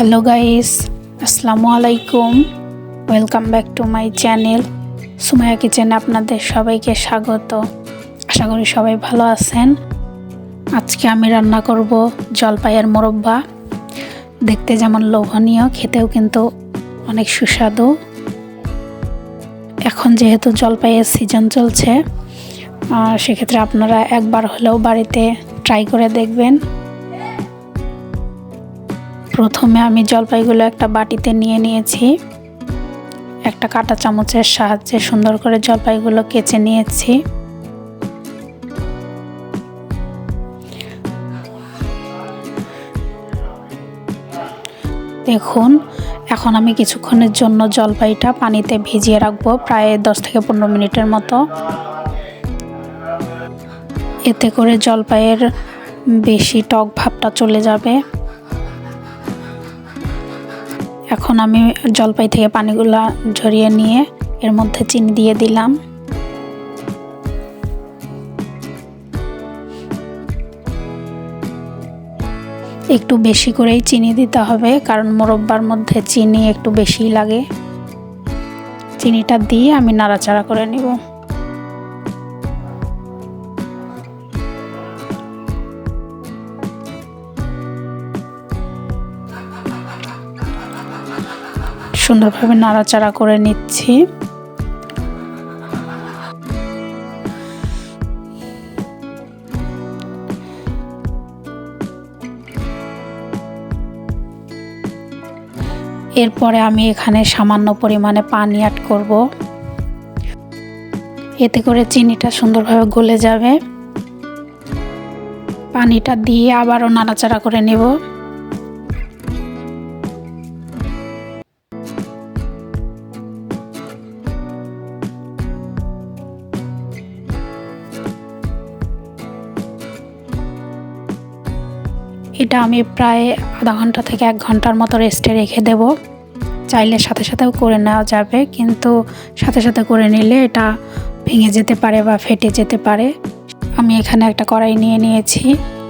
Hello guys, আসসালামু আলাইকুম। Welcome back to my channel Sumaiya কিচেনে আপনাদের সবাইকে স্বাগত। আশা করি সবাই ভালো আছেন। আজকে আমি রান্না করব জলপাইয়ের মোরব্বা। দেখতে যেমন লোভনীয়, খেতেও কিন্তু অনেক সুস্বাদু। এখন যেহেতু জলপাইয়ের সিজন চলছে, সেক্ষেত্রে আপনারা একবার হলেও বাড়িতে ট্রাই করে দেখবেন। প্রথমে আমি জলপাইগুলো একটা বাটিতে নিয়ে নিয়েছি। একটা কাঁটা চামচের সাহায্যে সুন্দর করে জলপাইগুলো কেচে নিয়েছি। দেখুন, এখন আমি কিছুক্ষণের জন্য জলপাইটা পানিতে ভিজিয়ে রাখবো, প্রায় 10 থেকে 15 মিনিটের মতো। এতে করে জলপাইয়ের বেশি টক ভাবটা চলে যাবে। এখন আমি জলপাই থেকে পানিগুলা ঝরিয়ে নিয়ে এর মধ্যে চিনি দিয়ে দিলাম। একটু বেশি করেই চিনি দিতে হবে, কারণ মোরব্বার মধ্যে চিনি একটু বেশিই লাগে। চিনিটা দিয়ে আমি নাড়াচাড়া করে নিব। সুন্দরভাবে নাড়াচাড়া করে নিচ্ছি। এরপরে আমি এখানে সামান্য পরিমাণে পানি অ্যাড করব। এতে করে চিনিটা সুন্দরভাবে গলে যাবে। পানিটা দিয়ে আবারও নাড়াচাড়া করে নেব। এটা আমি প্রায় আধা ঘন্টা থেকে 1 ঘন্টার মতো রেস্টে রেখে দেব। চাইলে সাথে সাথেও করে নেওয়া যাবে, কিন্তু সাথে সাথে করে নিলে এটা ভেঙে যেতে পারে বা ফেটে যেতে পারে। আমি এখানে একটা কড়াই নিয়ে নিয়েছি।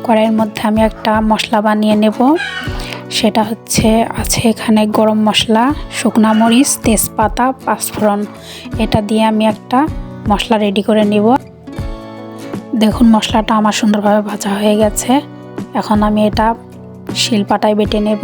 কড়াইয়ের মধ্যে আমি একটা মশলা বানিয়ে নেব। সেটা আছে এখানে গরম মশলা, শুকনা মরিচ, তেজপাতা, পাঁচফোড়ন। এটা দিয়ে আমি একটা মশলা রেডি করে নেব। দেখুন, মশলাটা আমার সুন্দরভাবে ভাজা হয়ে গেছে। এখন আমি এটা শিলপাটায় বেটে নেব।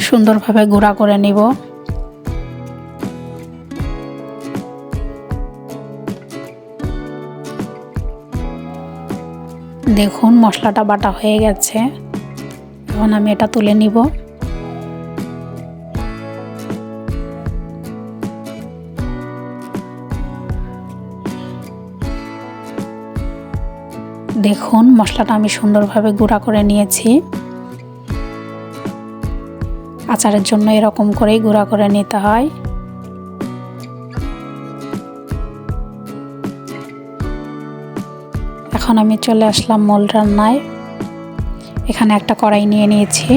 সুন্দরভাবে গুঁড়া করে নেব। দেখুন, মশলাটা বাটা হয়ে গেছে। এখন আমি এটা তুলে নিব। দেখুন, মশলাটা আমি সুন্দরভাবে গুঁড়া করে নিয়েছি। আচারের জন্য এরকম করেই গুঁড়া করে নিতে হয়। এখন আমি চলে আসলাম মূল রান্নায়। এখানে একটা কড়াই নিয়ে নিয়েছি।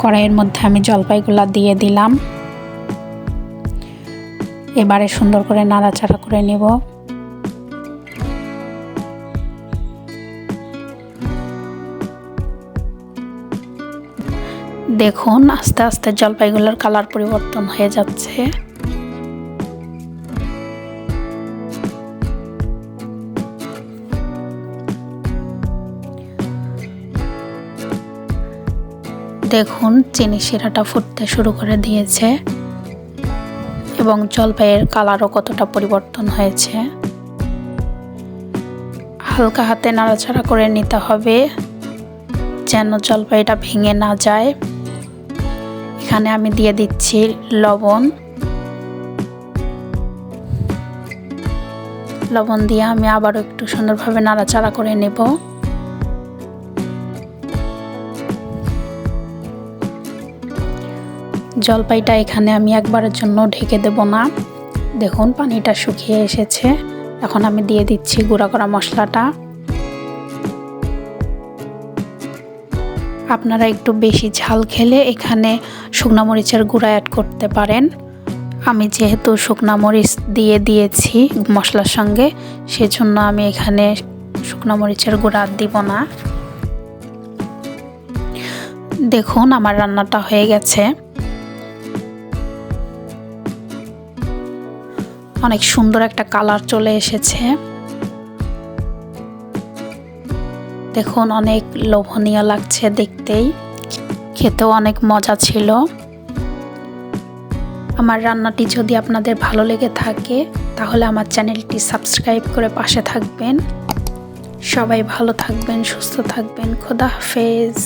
কড়াইয়ের মধ্যে আমি জলপাইগুলা দিয়ে দিলাম। এবারে সুন্দর করে নাড়াচাড়া করে নেব। দেখুন, আস্তে আস্তে জলপাইগুলোর কালার পরিবর্তন হয়ে যাচ্ছে। দেখুন, চিনি শিরাটা ফুটতে শুরু করে দিয়েছে এবং জলপাইয়ের কালারও কতটা পরিবর্তন হয়েছে। হালকা হাতে নাড়াচাড়া করে নিতে হবে যেন জলপাইটা ভেঙে না যায়। এখানে আমি দিয়ে দিচ্ছি লবণ। লবণ দিয়ে আমি আবারও একটু সুন্দরভাবে নাড়াচাড়া করে নেব। জলপাইটা এখানে আমি একবারের জন্য ঢেকে দেব না। দেখুন, পানিটা শুকিয়ে এসেছে। এখন আমি দিয়ে দিচ্ছি গুঁড়া করা মশলাটা। আপনারা একটু বেশি ঝাল খেলে এখানে শুকনা মরিচের গুঁড়া অ্যাড করতে পারেন। আমি যেহেতু শুকনা মরিচ দিয়েছি মশলার সঙ্গে, সেজন্য আমি এখানে শুকনা মরিচের গুঁড়া দিব না। দেখুন আমার রান্নাটা হয়ে গেছে। অনেক সুন্দর একটা কালার চলে এসেছে। দেখুন অনেক লোভনীয় লাগছে দেখতেই, খেতেও অনেক মজা ছিল। আমার রান্নাটি যদি আপনাদের ভালো লেগে থাকে তাহলে আমার চ্যানেলটি সাবস্ক্রাইব করে পাশে থাকবেন। সবাই ভালো থাকবেন, সুস্থ থাকবেন। খোদা হাফেজ।